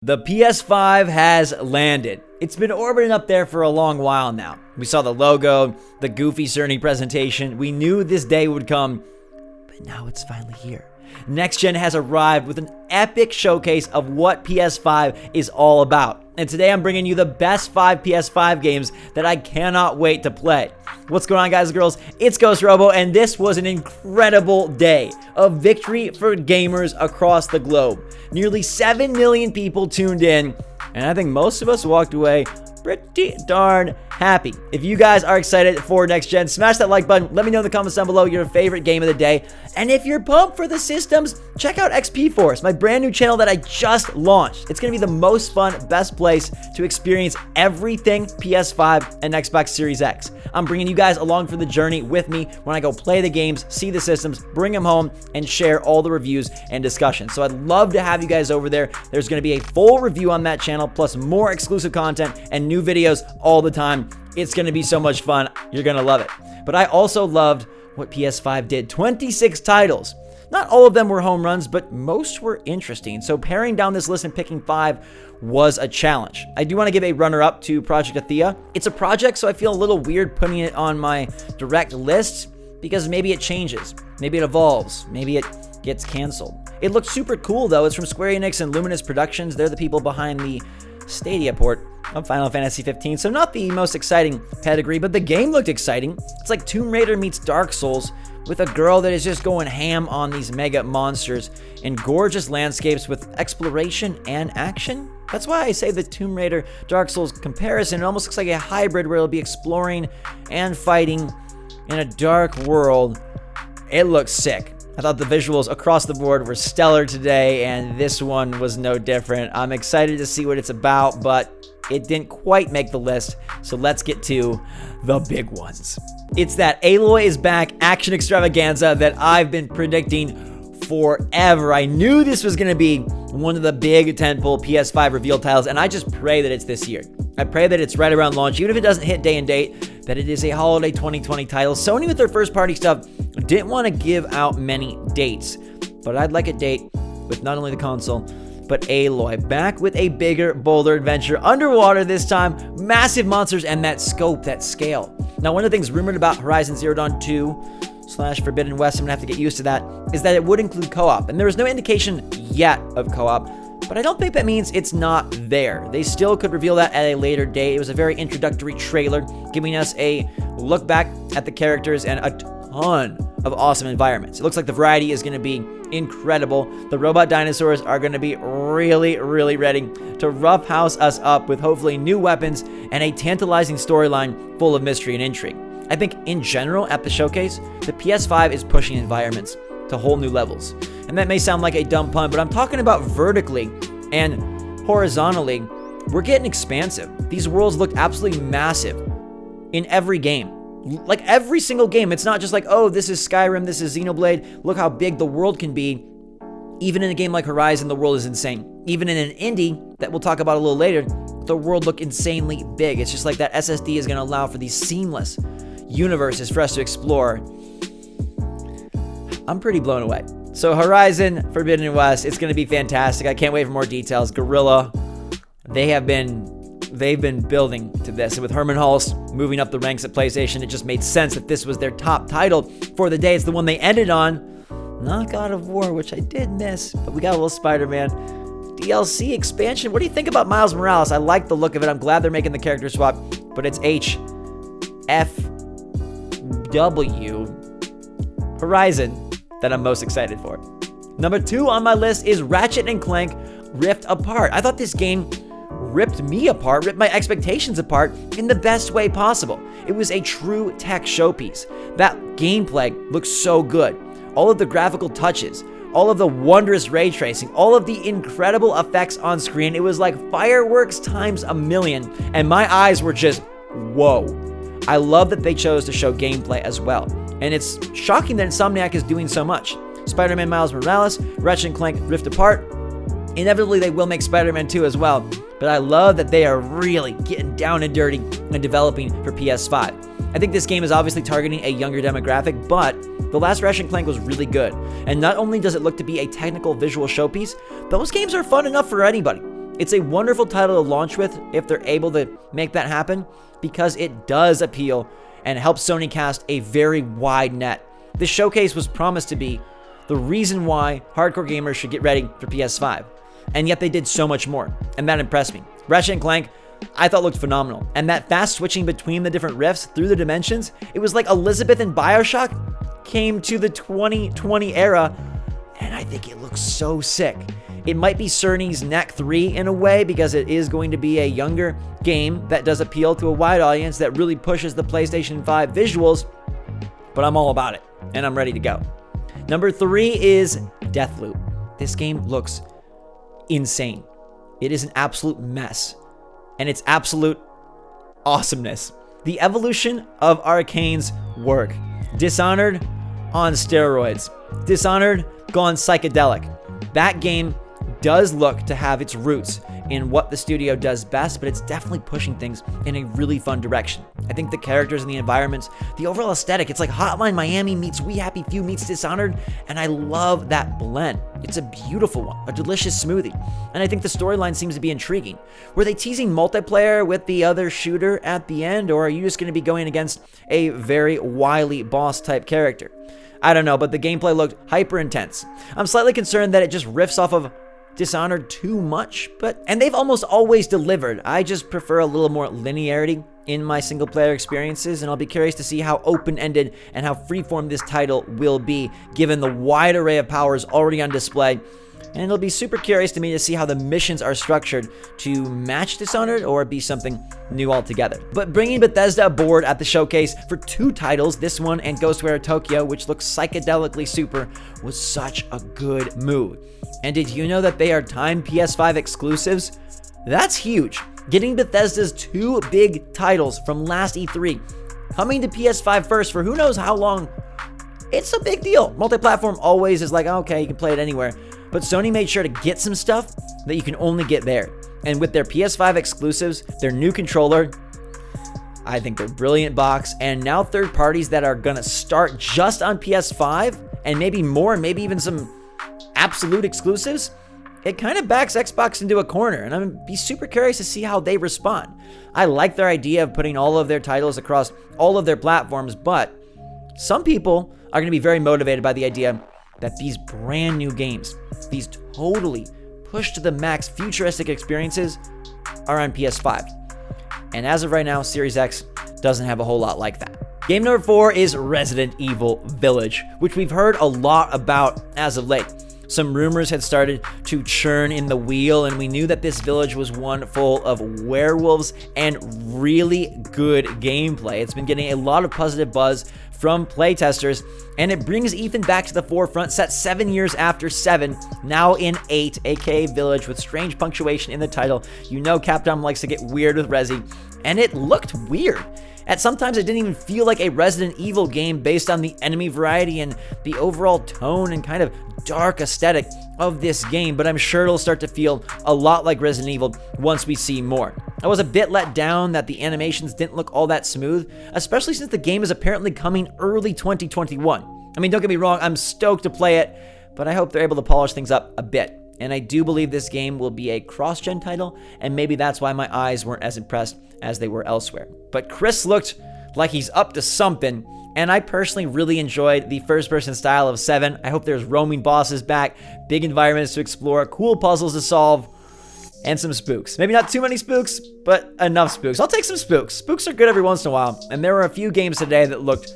The PS5 has landed. It's been orbiting up there for a long while now. We saw the logo, the goofy Sony presentation. We knew this day would come, but now it's finally here. Next Gen has arrived with an epic showcase of what PS5 is all about. And today I'm bringing you the best 5 PS5 games that I cannot wait to play. What's going on, guys and girls? It's GhostRobo, and this was an incredible day of victory for gamers across the globe. Nearly 7 million people tuned in, and I think most of us walked away pretty darn happy. If you guys are excited for Next Gen, smash that like button. Let me know in the comments down below your favorite game of the day. And if you're pumped for the systems, check out XP Force, my brand new channel that I just launched. It's going to be the most fun, best place to experience everything PS5 and Xbox Series X. I'm bringing you guys along for the journey with me when I go play the games, see the systems, bring them home, and share all the reviews and discussions. So I'd love to have you guys over there. There's going to be a full review on that channel, plus more exclusive content and new videos all the time. It's going to be so much fun. You're going to love it. But I also loved what PS5 did. 26 titles. Not all of them were home runs, but most were interesting. So paring down this list and picking 5 was a challenge. I do want to give a runner-up to Project Athea. It's a project, so I feel a little weird putting it on my direct list because maybe it changes. Maybe it evolves. Maybe it gets canceled. It looks super cool, though. It's from Square Enix and Luminous Productions. They're the people behind the Stadia port of Final Fantasy 15, so not the most exciting pedigree, but the game looked exciting. It's like Tomb Raider meets Dark Souls with a girl that is just going ham on these mega monsters in gorgeous landscapes with exploration and action. That's why I say the Tomb Raider Dark Souls comparison. It almost looks like a hybrid where it'll be exploring and fighting in a dark world. It looks sick. I thought the visuals across the board were stellar today, and this one was no different. I'm excited to see what it's about, but it didn't quite make the list, so let's get to the big ones. It's that Aloy is back action extravaganza that I've been predicting forever. I knew this was going to be one of the big tentpole PS5 reveal titles, and I just pray that it's this year. I pray that it's right around launch, even if it doesn't hit day and date, that it is a holiday 2020 title. Sony, with their first party stuff, didn't want to give out many dates, but I'd like a date with not only the console, but Aloy. Back with a bigger, bolder adventure, underwater this time, massive monsters, and that scope, that scale. Now, one of the things rumored about Horizon Zero Dawn 2/Forbidden West, I'm gonna have to get used to that, is that it would include co-op, and there was no indication yet of co-op, but I don't think that means it's not there. They still could reveal that at a later date. It was a very introductory trailer, giving us a look back at the characters and a ton of awesome environments. It looks like the variety is going to be incredible. The robot dinosaurs are going to be really, really ready to roughhouse us up with hopefully new weapons and a tantalizing storyline full of mystery and intrigue. I think in general at the showcase, the PS5 is pushing environments to whole new levels. And that may sound like a dumb pun, but I'm talking about vertically and horizontally. We're getting expansive. These worlds look absolutely massive in every game. Like every single game. It's not just like, oh, this is Skyrim, this is Xenoblade. Look how big the world can be. Even in a game like Horizon, the world is insane. Even in an indie that we'll talk about a little later, the world look insanely big. It's just like that SSD is going to allow for these seamless universes for us to explore. I'm pretty blown away. So Horizon Forbidden West, it's going to be fantastic. I can't wait for more details. Guerrilla, they've been building to this. And with Herman Hulst moving up the ranks at PlayStation, it just made sense that this was their top title for the day. It's the one they ended on. Not God of War, which I did miss, but we got a little Spider-Man DLC expansion. What do you think about Miles Morales? I like the look of it. I'm glad they're making the character swap, but it's HFW Horizon that I'm most excited for. Number 2 on my list is Ratchet and Clank Rift Apart. I thought this game ripped me apart, ripped my expectations apart in the best way possible. It was a true tech showpiece. That gameplay looks so good. All of the graphical touches, all of the wondrous ray tracing, all of the incredible effects on screen. It was like fireworks times a million, and my eyes were just, whoa. I love that they chose to show gameplay as well, and it's shocking that Insomniac is doing so much. Spider-Man Miles Morales, Ratchet and Clank Rift Apart. Inevitably, they will make Spider-Man 2 as well, but I love that they are really getting down and dirty and developing for PS5. I think this game is obviously targeting a younger demographic, but the last Ratchet and Clank was really good. And not only does it look to be a technical visual showpiece, those games are fun enough for anybody. It's a wonderful title to launch with if they're able to make that happen, because it does appeal and helps Sony cast a very wide net. This showcase was promised to be the reason why hardcore gamers should get ready for PS5. And yet they did so much more, and that impressed me. Ratchet and Clank, I thought looked phenomenal. And that fast switching between the different rifts through the dimensions, it was like Elizabeth in BioShock came to the 2020 era, and I think it looks so sick. It might be Cerny's Knack 3 in a way, because it is going to be a younger game that does appeal to a wide audience that really pushes the PlayStation 5 visuals, but I'm all about it, and I'm ready to go. Number 3 is Deathloop. This game looks insane. It is an absolute mess, and it's absolute awesomeness. The evolution of Arcane's work. Dishonored on steroids. Dishonored gone psychedelic. That game does look to have its roots in what the studio does best, but it's definitely pushing things in a really fun direction. I think the characters and the environments, the overall aesthetic, it's like Hotline Miami meets We Happy Few meets Dishonored, and I love that blend. It's a beautiful one, a delicious smoothie, and I think the storyline seems to be intriguing. Were they teasing multiplayer with the other shooter at the end, or are you just going to be going against a very wily boss-type character? I don't know, but the gameplay looked hyper intense. I'm slightly concerned that it just riffs off of Dishonored too much, and they've almost always delivered. I just prefer a little more linearity in my single player experiences, and I'll be curious to see how open-ended and how freeform this title will be, given the wide array of powers already on display. And it'll be super curious to me to see how the missions are structured to match Dishonored or be something new altogether. But bringing Bethesda aboard at the showcase for 2 titles, this one and Ghostwire Tokyo, which looks psychedelically super, was such a good move. And did you know that they are timed PS5 exclusives? That's huge. Getting Bethesda's 2 big titles from last E3 coming to PS5 first for who knows how long, it's a big deal. Multi-platform always is like, okay, you can play it anywhere. But Sony made sure to get some stuff that you can only get there. And with their PS5 exclusives, their new controller, I think they're brilliant box, and now third parties that are gonna start just on PS5 and maybe more, and maybe even some absolute exclusives, it kind of backs Xbox into a corner, and I'm gonna be super curious to see how they respond. I like their idea of putting all of their titles across all of their platforms, but some people are gonna be very motivated by the idea that these brand new games, these totally pushed to the max futuristic experiences, are on PS5. And as of right now, Series X doesn't have a whole lot like that. Game number 4 is Resident Evil Village, which we've heard a lot about as of late. Some rumors had started to churn in the wheel, and we knew that this village was one full of werewolves and really good gameplay. It's been getting a lot of positive buzz from playtesters, and it brings Ethan back to the forefront, set 7 years after 7, now in 8, aka Village, with strange punctuation in the title. You know Capcom likes to get weird with Resi, and it looked weird. At sometimes it didn't even feel like a Resident Evil game based on the enemy variety and the overall tone and kind of dark aesthetic of this game, but I'm sure it'll start to feel a lot like Resident Evil once we see more. I was a bit let down that the animations didn't look all that smooth, especially since the game is apparently coming early 2021. I mean, don't get me wrong, I'm stoked to play it, but I hope they're able to polish things up a bit. And I do believe this game will be a cross-gen title, and maybe that's why my eyes weren't as impressed as they were elsewhere. But Chris looked like he's up to something, and I personally really enjoyed the first-person style of 7. I hope there's roaming bosses back, big environments to explore, cool puzzles to solve, and some spooks. Maybe not too many spooks, but enough spooks. I'll take some spooks. Spooks are good every once in a while, and there were a few games today that looked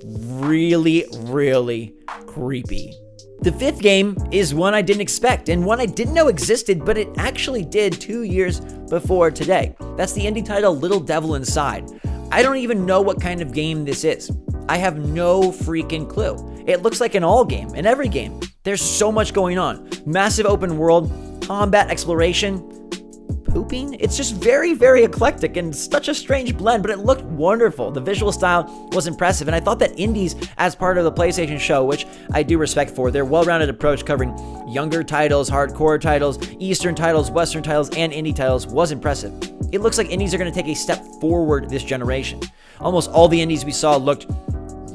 really, really creepy. The 5th game is one I didn't expect, and one I didn't know existed, but it actually did 2 years before today. That's the indie title Little Devil Inside. I don't even know what kind of game this is. I have no freaking clue. It looks like an all game, in every game. There's so much going on. Massive open world, combat exploration, pooping. It's just very, very eclectic and such a strange blend, but it looked wonderful. The visual style was impressive, and I thought that indies, as part of the PlayStation show, which I do respect for, their well-rounded approach covering younger titles, hardcore titles, Eastern titles, Western titles, and indie titles was impressive. It looks like indies are going to take a step forward this generation. Almost all the indies we saw looked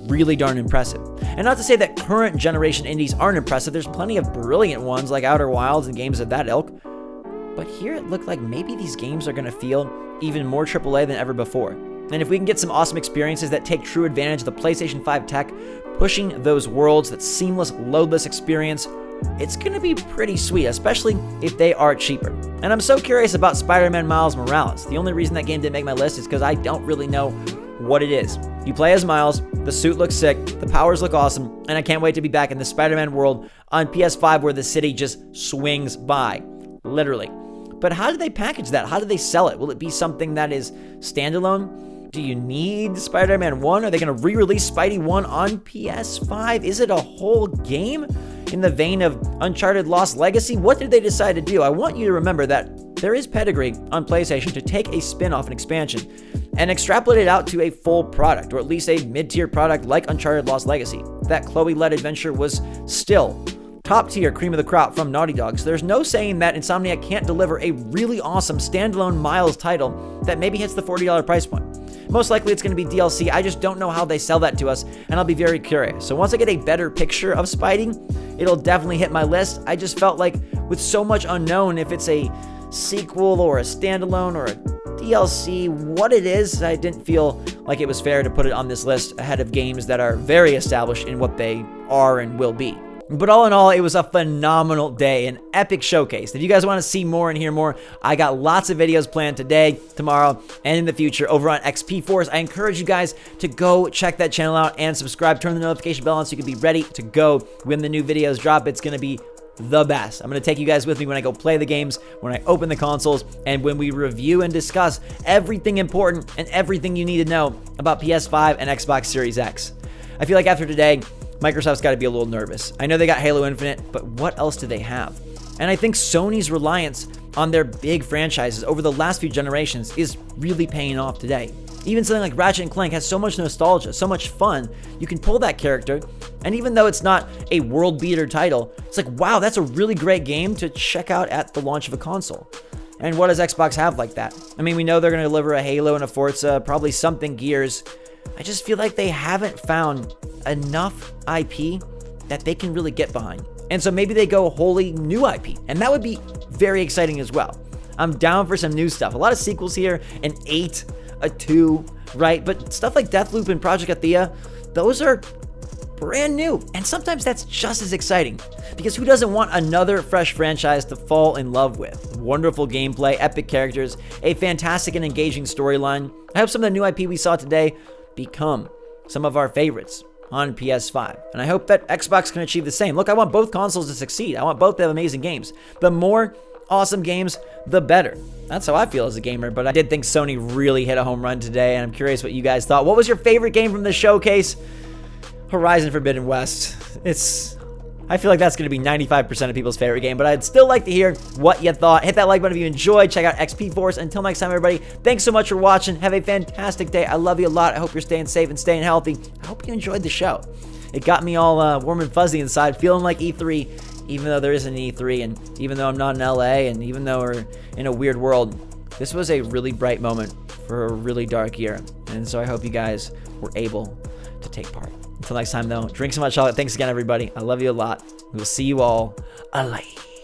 really darn impressive. And not to say that current generation indies aren't impressive, there's plenty of brilliant ones like Outer Wilds and games of that ilk. But here it looked like maybe these games are going to feel even more AAA than ever before. And if we can get some awesome experiences that take true advantage of the PlayStation 5 tech, pushing those worlds, that seamless, loadless experience, it's going to be pretty sweet, especially if they are cheaper. And I'm so curious about Spider-Man Miles Morales. The only reason that game didn't make my list is because I don't really know what it is. You play as Miles, the suit looks sick, the powers look awesome, and I can't wait to be back in the Spider-Man world on PS5 where the city just swings by, literally. But how do they package that? How do they sell it? Will it be something that is standalone? Do you need Spider-Man 1? Are they going to re-release Spidey 1 on PS5? Is it a whole game in the vein of Uncharted Lost Legacy? What did they decide to do? I want you to remember that there is pedigree on PlayStation to take a spin-off, an expansion, and extrapolate it out to a full product, or at least a mid-tier product like Uncharted Lost Legacy. That Chloe-led adventure was still top-tier cream of the crop from Naughty Dog, so there's no saying that Insomniac can't deliver a really awesome standalone Miles title that maybe hits the $40 price point. Most likely it's going to be DLC. I just don't know how they sell that to us, and I'll be very curious. So once I get a better picture of Spidey, it'll definitely hit my list. I just felt like with so much unknown, if it's a sequel or a standalone or a DLC, what it is, I didn't feel like it was fair to put it on this list ahead of games that are very established in what they are and will be. But all in all, it was a phenomenal day, an epic showcase. If you guys want to see more and hear more, I got lots of videos planned today, tomorrow, and in the future over on XP Force. I encourage you guys to go check that channel out and subscribe. Turn the notification bell on so you can be ready to go when the new videos drop. It's going to be the best. I'm going to take you guys with me when I go play the games, when I open the consoles, and when we review and discuss everything important and everything you need to know about PS5 and Xbox Series X. I feel like after today, Microsoft's got to be a little nervous. I know they got Halo Infinite, but what else do they have? And I think Sony's reliance on their big franchises over the last few generations is really paying off today. Even something like Ratchet and Clank has so much nostalgia, so much fun. You can pull that character, and even though it's not a world beater title, it's like, wow, that's a really great game to check out at the launch of a console. And what does Xbox have like that? I mean, we know they're going to deliver a Halo and a Forza, probably something Gears. I just feel like they haven't found enough IP that they can really get behind. And so maybe they go wholly new IP, and that would be very exciting as well. I'm down for some new stuff. A lot of sequels here, an 8, a 2, right? But stuff like Deathloop and Project Athea, those are brand new. And sometimes that's just as exciting, because who doesn't want another fresh franchise to fall in love with? Wonderful gameplay, epic characters, a fantastic and engaging storyline. I hope some of the new IP we saw today become some of our favorites on PS5. And I hope that Xbox can achieve the same. Look, I want both consoles to succeed. I want both to have amazing games. The more awesome games, the better. That's how I feel as a gamer, but I did think Sony really hit a home run today, and I'm curious what you guys thought. What was your favorite game from the showcase? Horizon Forbidden West. I feel like that's going to be 95% of people's favorite game, but I'd still like to hear what you thought. Hit that like button if you enjoyed. Check out XP Force. Until next time, everybody, thanks so much for watching. Have a fantastic day. I love you a lot. I hope you're staying safe and staying healthy. I hope you enjoyed the show. It got me all warm and fuzzy inside, feeling like E3, even though there isn't an E3, and even though I'm not in LA, and even though we're in a weird world. This was a really bright moment for a really dark year, and so I hope you guys were able to take part. Until next time, though, drink so much chocolate. Thanks again, everybody. I love you a lot. We'll see you all later.